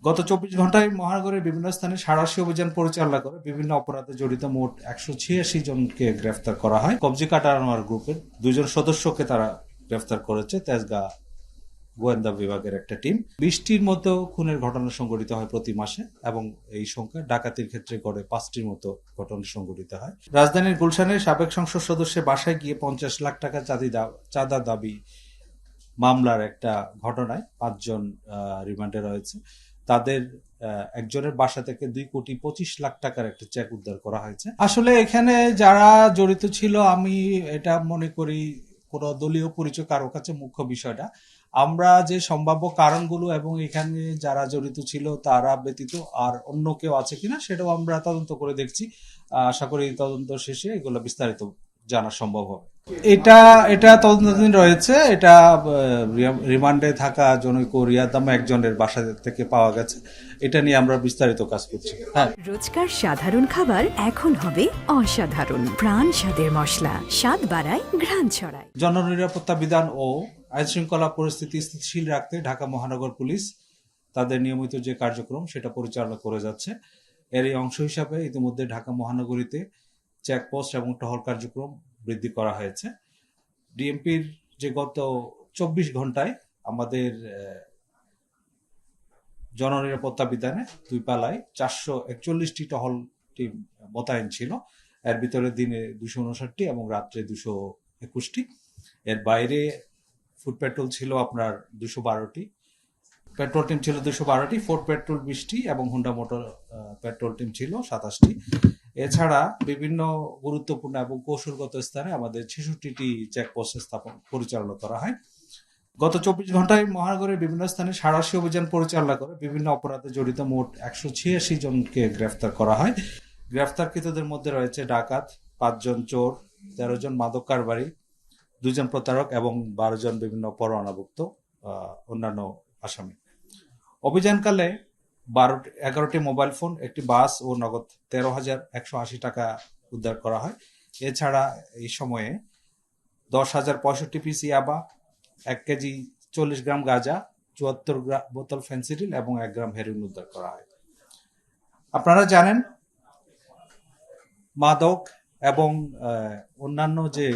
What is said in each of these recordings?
গত ২৪ ঘন্টায় মহানগরের বিভিন্ন স্থানে সাঁড়াশি অভিযান পরিচালনা করে বিভিন্ন অপরাধে জড়িত মোট ১৮৬ জনকে গ্রেফতার করা হয়। কবজি কাটা আনোয়ার গ্রুপের ২ জন সদস্যকে তারা গ্রেফতার করেছে তেজগাঁ গোয়েন্দা বিভাগের একটা টিম। ২০টির মতো খুনের ঘটনা সংঘটিত হয় প্রতি মাসে এবং এই সংখ্যা ডাকাতির ক্ষেত্রে গড়ে ৫টির মতো ঘটনা সংঘটিত হয়। রাজধানীর গুলশানের সাবেক সংসদ সদস্যের বাসায় গিয়ে ৫০ লাখ টাকা চাঁদা দাবি মামলার একটা ঘটনায় ৫ জন রিমান্ডে রয়েছে। তাদের একজনের বাসা থেকে ২,২৫,০০,০০০ টাকার একটা চেক উদ্ধার করা হয়েছে। আসলে এখানে যারা জড়িত ছিল, আমি এটা মনে করি কোনো দলীয় পরিচয় কারো কাছে মুখ্য বিষয়টা। আমরা যে সম্ভাব্য কারণগুলো এবং এখানে যারা জড়িত ছিল তারা ব্যতীত আর অন্য কেউ আছে কিনা সেটাও আমরা তদন্ত করে দেখছি। আশা করি তদন্ত শেষে এগুলো বিস্তারিত জানা সম্ভব হবে। এটা এটা তদন্তাধীন রয়েছে। এটা রিমান্ডে থাকা জনৈক রিয়াদ নামে একজনের বাসা থেকে পাওয়া গেছে। এটা নিয়ে আমরা বিস্তারিত কাজ করছি। হ্যাঁ, রোজকার সাধারণ খাবার এখন হবে অসাধারণ। প্রাণ স্বাদের মশলা, স্বাদ বাড়ায়, ঘ্রাণ ছড়ায়। জননিরাপত্তা বিধান ও আইন শৃঙ্খলা পরিস্থিতি স্থিতিশীল রাখতে ঢাকা মহানগর পুলিশ তাদের নিয়মিত যে কার্যক্রম সেটা পরিচালনা করে যাচ্ছে। এরই অংশ হিসাবে ইতিমধ্যে ঢাকা মহানগরীতে চেকপোস্ট এবং টহল কার্যক্রম বৃদ্ধি করা হয়েছে। ডিএমপির যে গত ২৪ ঘন্টায় আমাদের জননিরাপত্তা বিধানে ২ পালায় ৪৪১টি টহল টিম মোতায়েন ছিল। এর ভিতরে দিনে ২৫৯টি এবং রাত্রে ২২১টি। এর বাইরে ফুড পেট্রোল ছিল আপনার ২১২টি, পেট্রোল টিম ছিল ২১২টি, ফোর্ড পেট্রোল ২০টি এবং হুন্ডা মোটর পেট্রোল টিম ছিল ২৭টি। এছাড়া বিভিন্ন গুরুত্বপূর্ণ এবং কৌশলগত স্থানে আমাদের ৬৬টি চেকপোস্ট স্থাপন পরিচালনা করা হয়। গত ২৪ ঘন্টায় মহানগরের বিভিন্ন স্থানে সাঁড়াশি অভিযান পরিচালনা করে বিভিন্ন অপরাধে জড়িত মোট ১৮৬ জনকে গ্রেফতার করা হয়। গ্রেফতারকৃতদের মধ্যে রয়েছে ডাকাত, ৫ জন চোর, ১৩ জন মাদক কারবারি, ২ জন প্রতারক এবং ১২ জন বিভিন্ন পরোয়ানাভুক্ত অন্যান্য আসামি। অভিযানকালে ১১টি মোবাইল ফোন, একটি বাস ও নগদ ১৩,১৮০ টাকা উদ্ধার করা হয়। এছাড়া এই সময়ে ১০,০৬৫ পিস ইয়াবা, ১ কেজি ৪০ গ্রাম গাঁজা, ৭৪ বোতল ফেন্সিডিল এবং ১ গ্রাম হেরোইন উদ্ধার করা হয়। আপনারা জানেন, মাদক এবং অন্যান্য যে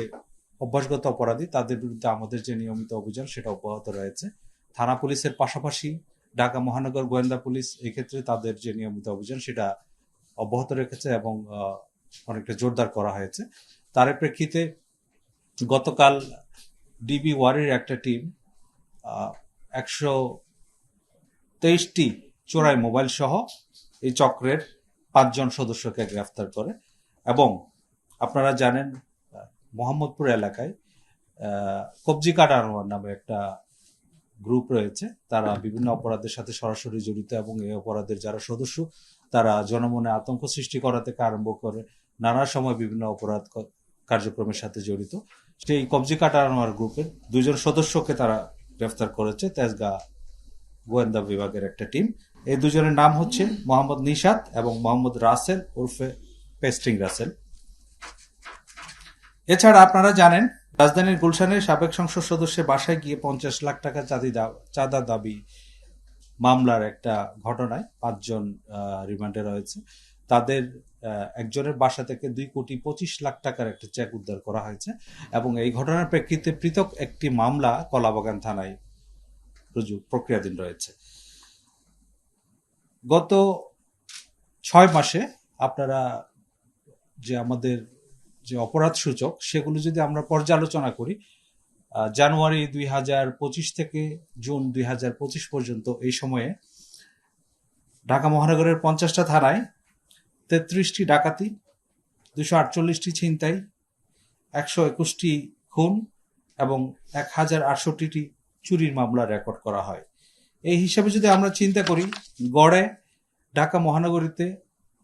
অভ্যাসগত অপরাধী তাদের বিরুদ্ধে আমাদের যে নিয়মিত অভিযান সেটা অব্যাহত রয়েছে। থানা পুলিশের পাশাপাশি ঢাকা মহানগর গোয়েন্দা পুলিশ এক্ষেত্রে তাদের যে নিয়মিত অভিযান সেটা অব্যাহত রেখেছে এবং অনেকটা জোরদার করা হয়েছে। তার প্রেক্ষিতে গতকাল ডিবি ওয়ারির একটা টিম ১২৩টি চোরাই মোবাইল সহ এই চক্রের ৫ জন সদস্যকে গ্রেফতার করে এবং আপনারা জানেন মোহাম্মদপুর এলাকায় কবজি কাটা আনোয়ার নামে একটা গ্রুপ রয়েছে। তারা বিভিন্ন অপরাধের সাথে সরাসরি জড়িত এবং এই অপরাধের যারা সদস্য তারা জনমনে আতঙ্ক সৃষ্টি করা থেকে আরম্ভ করে নানা সময় বিভিন্ন অপরাধ কার্যক্রমের সাথে জড়িত। সেই কবজি কাটা আনোয়ার গ্রুপের ২ জন সদস্যকে তারা গ্রেফতার করেছে তেজগাঁ গোয়েন্দা বিভাগের একটা টিম। এই ২ জনের নাম হচ্ছে মোহাম্মদ নিশাত এবং মোহাম্মদ রাসেল ওরফে পেস্টিং রাসেল। এছাড়া আপনারা জানেন, রাজধানীর গুলশানের সাবেক সংসদ সদস্যের বাসায় গিয়ে ৫০ লাখ টাকা চাঁদা দাবি মামলার একটা ঘটনায় ৫ জন রিমান্ডে রয়েছে। তাদের একজনের বাসা থেকে ২,২৫,০০,০০০ টাকার একটা চেক উদ্ধার করা হয়েছে এবং এই ঘটনার প্রেক্ষিতে পৃথক একটি মামলা কলাবাগান থানায় প্রক্রিয়াধীন রয়েছে। গত ৬ মাসে আপনারা যে আমাদের যে অপরাধ সূচক সেগুলো যদি আমরা পর্যালোচনা করি, জানুয়ারি ২০২৫ থেকে জুন ২০২৫ পর্যন্ত এই সময়ে ঢাকা মহানগরের ৫০টা থানায় ৩৩টি ডাকাতি, ২৪৮টি ছিনতাই, ১২১টি খুন এবং ১,০৬৮টি চুরির মামলা রেকর্ড করা হয়। এই হিসাবে যদি আমরা চিন্তা করি, গড়ে ঢাকা মহানগরীতে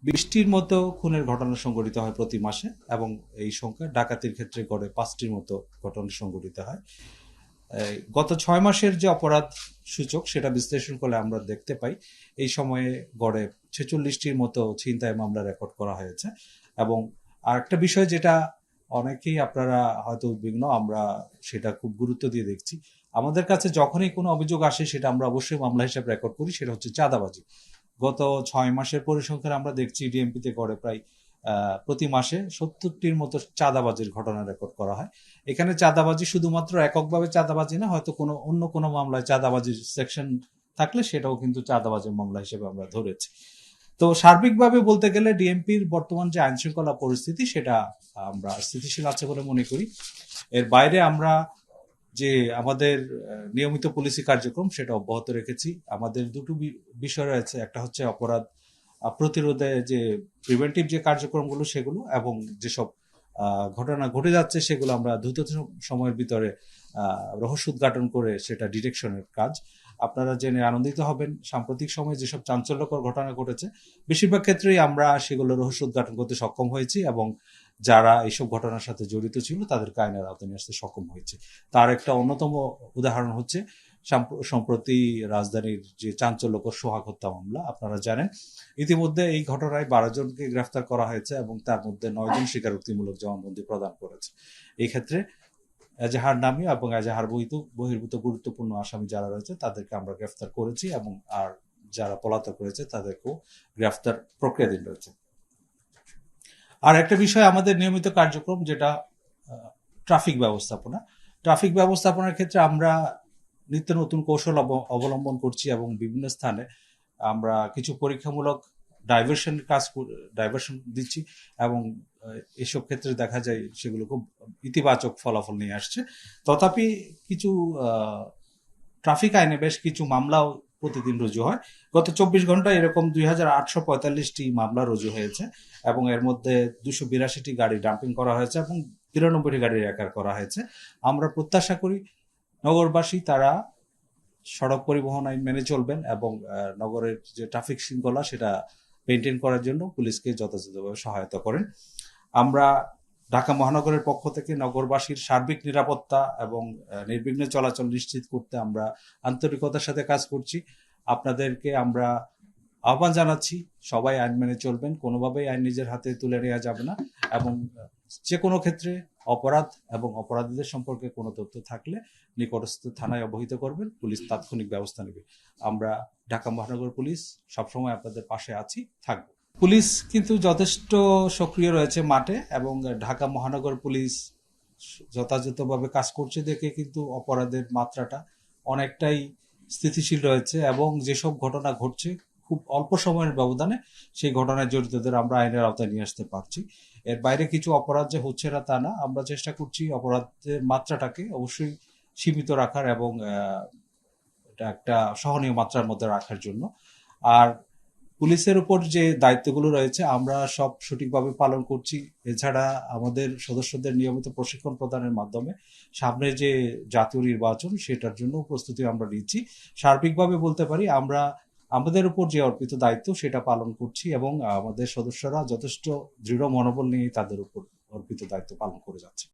২০টির মতো খুনের ঘটনা সংঘটিত হয় প্রতি মাসে এবং এই সংখ্যা ডাকাতির ক্ষেত্রে গড়ে ৫টির মতো ঘটনা সংঘটিত হয়। গত ৬ মাসের যে অপরাধ সূচক সেটা বিশ্লেষণ করলে আমরা দেখতে পাই এই সময়ে গড়ে ৪৬টির মতো ছিনতাই মামলা রেকর্ড করা হয়েছে। এবং আরেকটা বিষয় যেটা অনেকেই আপনারা হয়তো উদ্বিগ্ন, আমরা সেটা খুব গুরুত্ব দিয়ে দেখছি, আমাদের কাছে যখনই কোনো অভিযোগ আসে সেটা আমরা অবশ্যই মামলা হিসেবে রেকর্ড করি, সেটা হচ্ছে চাঁদাবাজি। গত 6 মাসের পরিসংখ্যান আমরা দেখছি ডিএমপিতে গড়ে প্রায় প্রতি মাসে 70টির মতো চাঁদাবাজির ঘটনা রেকর্ড করা হয়। এখানে চাঁদাবাজি শুধুমাত্র এককভাবে চাঁদাবাজি না, হয়তো অন্য কোনো মামলায় চাঁদাবাজির সেকশন থাকলে সেটাও কিন্তু চাঁদাবাজির মামলা হিসেবে আমরা ধরেছি। তো সার্বিকভাবে বলতে গেলে ডিএমপির বর্তমান যে আইন শৃঙ্খলা পরিস্থিতি সেটা আমরা স্থিতিশীল আছে বলে মনে করি। এর বাইরে আমরা যে আমাদের নিয়মিত পুলিশি কার্যক্রম সেটা অব্যাহত রেখেছি। আমাদের দুটো বিষয় রয়েছে, একটা হচ্ছে অপরাধ প্রতিরোধে যে প্রিভেন্টিভ যে কার্যক্রমগুলো সেগুলো, এবং যেসব ঘটনা ঘটে যাচ্ছে সেগুলো আমরা দ্রুত সময়ের ভিতরে রহস্য উদ্ঘাটন করে সেটা ডিটেকশনের কাজ। আপনারা জেনে আনন্দিত হবেন, সাম্প্রতিক সময়ে যেসব চাঞ্চল্যকর ঘটনা ঘটেছে বেশিরভাগ ক্ষেত্রেই আমরা সেগুলো রহস্য উদ্ঘাটন করতে সক্ষম হয়েছি, এবং যারা এইসব ঘটনার সাথে জড়িত ছিল তাদেরকে আইনের আওতায় নিয়ে আসতে সক্ষম হয়েছে। তার একটা অন্যতম উদাহরণ হচ্ছে সম্প্রতি রাজধানীর যে চাঞ্চল্যকর সোহাগ হত্যা মামলা। আপনারা জানেন ইতিমধ্যে এই ঘটনায় 12 জনকে গ্রেফতার করা হয়েছে এবং তার মধ্যে 9 জন স্বীকারোক্তিমূলক জবানবন্দি প্রদান করেছে। এই ক্ষেত্রে এজাহার নামীয় এবং এজাহার বহির্ভূত গুরুত্বপূর্ণ আসামি যারা রয়েছে তাদেরকে আমরা গ্রেফতার করেছি, এবং আর যারা পলাতক রয়েছে তাদেরকেও গ্রেফতার প্রক্রিয়াধীন রয়েছে। আর একটা বিষয় আমাদের নিয়মিত কার্যক্রম, যেটা ট্রাফিক ব্যবস্থাপনা। ট্রাফিক ব্যবস্থাপনার ক্ষেত্রে আমরা নিত্য নতুন কৌশল অবলম্বন করছি, এবং বিভিন্ন স্থানে আমরা কিছু পরীক্ষামূলক ডাইভারশন দিচ্ছি, এবং এসব ক্ষেত্রে দেখা যায় সেগুলো খুব ইতিবাচক ফলাফল নিয়ে আসছে। তথাপি কিছু ট্রাফিক আইনে বেশ কিছু মামলাও প্রতিদিন রুজু হয়। গত 24 ঘন্টায় এরকম 2845টি মামলা রুজু হয়েছে, এবং এর মধ্যে 282টি গাড়ি ডাম্পিং করা হয়েছে এবং 93টি গাড়ি রেকার করা হয়েছে। আমরা প্রত্যাশা করি নগরবাসী তারা সড়ক পরিবহন আইন মেনে চলবেন, এবং নগরের যে ট্রাফিক শৃঙ্খলা সেটা মেনটেন করার জন্য পুলিশকে যথাযথভাবে সহায়তা করেন। আমরা ঢাকা মহানগরের পক্ষ থেকে নগরবাসীর সার্বিক নিরাপত্তা এবং নির্বিঘ্নে চলাচল নিশ্চিত করতে আমরা আন্তরিকতার সাথে কাজ করছি। আপনাদেরকে আমরা আহ্বান জানাচ্ছি, সবাই আইন মেনে চলবেন, কোনোভাবেই আইন নিজের হাতে তুলে নেওয়া যাবে না, এবং যে কোনো ক্ষেত্রে অপরাধ এবং অপরাধীদের সম্পর্কে কোনো তথ্য থাকলে নিকটস্থ থানায় অবহিত করবেন, পুলিশ তাৎক্ষণিক ব্যবস্থা নেবে। আমরা ঢাকা মহানগর পুলিশ সবসময় আপনাদের পাশে আছি, থাকবো। পুলিশ কিন্তু যথেষ্ট সক্রিয় রয়েছে মাঠে, এবং ঢাকা মহানগর পুলিশ যথাযথভাবে কাজ করছে দেখে কিন্তু অপরাধের মাত্রাটা অনেকটাই স্থিতিশীল রয়েছে, এবং যেসব ঘটনা ঘটছে খুব অল্প সময়ের ব্যবধানে সেই ঘটনায় জড়িতদের আমরা আইনের আওতায় নিয়ে আসতে পারছি। এর বাইরে কিছু অপরাধ যে হচ্ছে না তা না, আমরা চেষ্টা করছি অপরাধের মাত্রাটাকে অবশ্যই সীমিত রাখার এবং এটা একটা সহনীয় মাত্রার মধ্যে রাখার জন্য। আর পুলিশের উপর যে দায়িত্বগুলো রয়েছে আমরা সব সঠিকভাবে পালন করছি। এছাড়া আমাদের সদস্যদের নিয়মিত প্রশিক্ষণ প্রদানের মাধ্যমে সামনে যে জাতীয় নির্বাচন সেটার জন্য প্রস্তুতি আমরা নিচ্ছি। সার্বিকভাবে বলতে পারি আমরা আমাদের উপর যে অর্পিত দায়িত্ব সেটা পালন করছি, এবং আমাদের সদস্যরা যথেষ্ট দৃঢ় মনোবল নিয়ে তাদের উপর অর্পিত দায়িত্ব পালন করে যাচ্ছে।